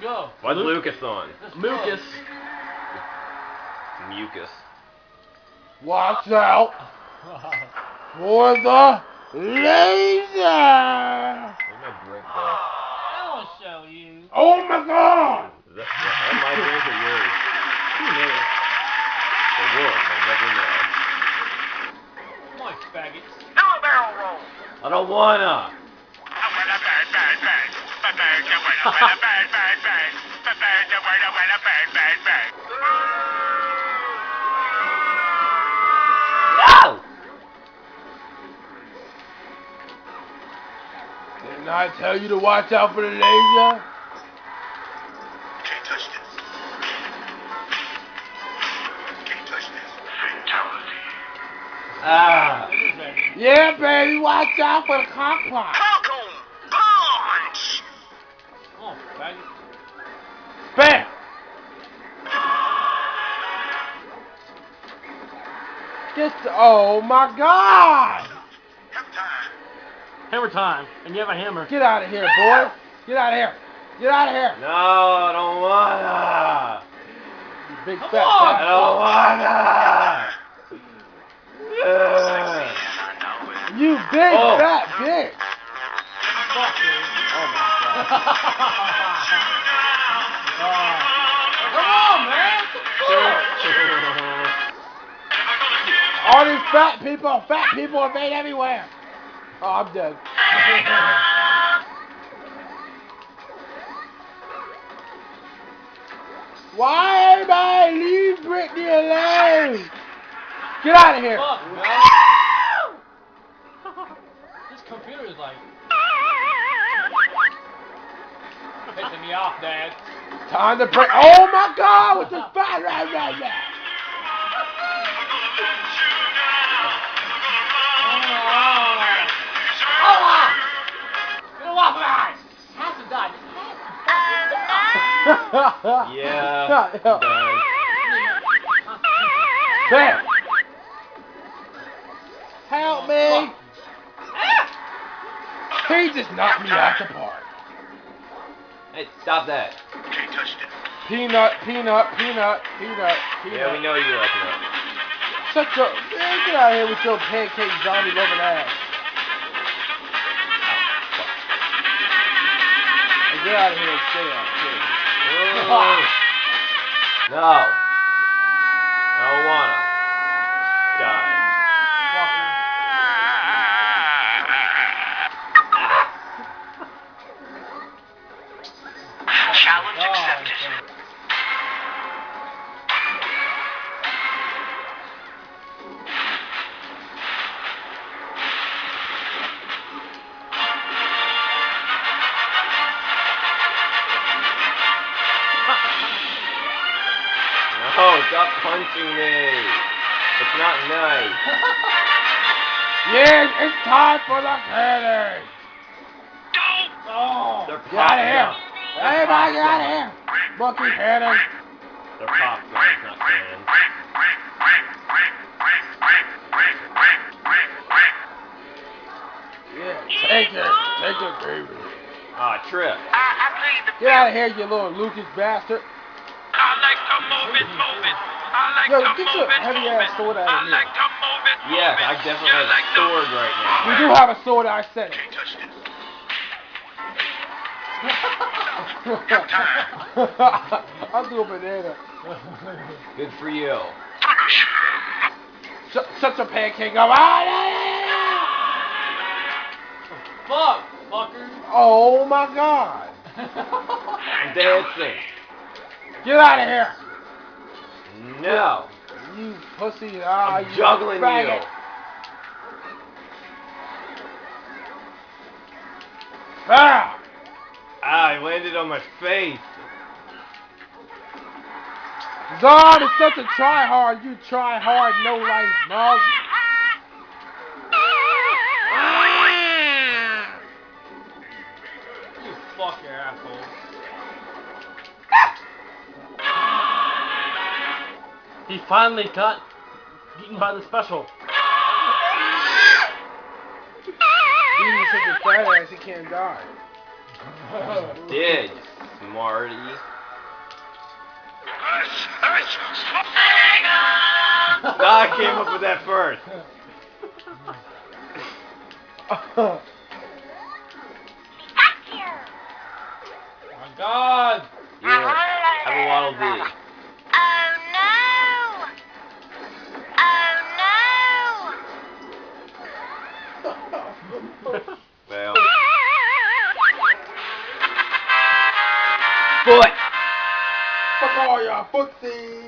go. What's Lucas on? Mucus. Mucus. Watch out for the laser! Where's my drink, bro? I'll show you. Oh my god! Is that my drink or yours? Who knows? The wolf, I never know. Come on, faggots. Do a barrel roll. I don't wanna. No! Didn't I tell you to watch out for the laser? Can't touch this. Can't touch this. Fatality. Ah! Yeah, baby, watch out for the cockpot. Cockle punch. Come on, faggot. Bam! Get the, oh my god! Have time. Hammer time. And you have a hammer. Get out of here, boy! Get out of here! Get out of here! No, I don't wanna. You big Come fat on! I bastard. don't wanna. You big Oh. fat bitch! Fuck you. Oh my god. Come on, man. All these fat people are made everywhere! Oh, I'm dead. Why everybody leave Britney alone? Get out of here! Fuck, man. This computer is like pissing me off, Dad. Time to break. Oh my god, with the fat right now. Get off my eyes. Has to die. Yeah. It does. Bam! Help me! He just knocked me out the park. Hey, stop that. Can't touch this. Peanut. Yeah, we know you like that. Shut your. Man, get out of here with your pancake zombie loving ass. Hey, get out of here and stay out, too. Oh. No. I don't wanna. Die. Challenge accepted. No, stop punching me. It's not nice. Yeah, it's time for the candy. Oh. They're Get out of here. popcorn. Everybody get out of here. Monkey cannon. They're popcorn, not cannons. Yeah, take it. Take it, baby. Ah, trip. I plead the Get out of here, you little Lucas bastard. I like to move it. I like Yo, to get move your it. heavy ass sword out of I here. like to move it. Yes, I definitely have a sword right now. We do have a sword, I said it. Can't touch this. I'll do a banana. Good for you. Finish. Shut your pancake up. Ah, yeah. Fuck, fucker. Oh my god. I'm dancing. Get out of here. No. You pussy. Ah, I'm you juggling faggot. you. Ah. Ah, I landed on my face. Zomb is such a try hard. You try hard, no life, mug. You fucking asshole. He finally got eaten by the special. He's such a fat ass, he can't die. Did. Marty. I came up with that first. Oh my God! Yeah. Have a Waddle Dee. Well. Foot. Fuck all y'all footsie.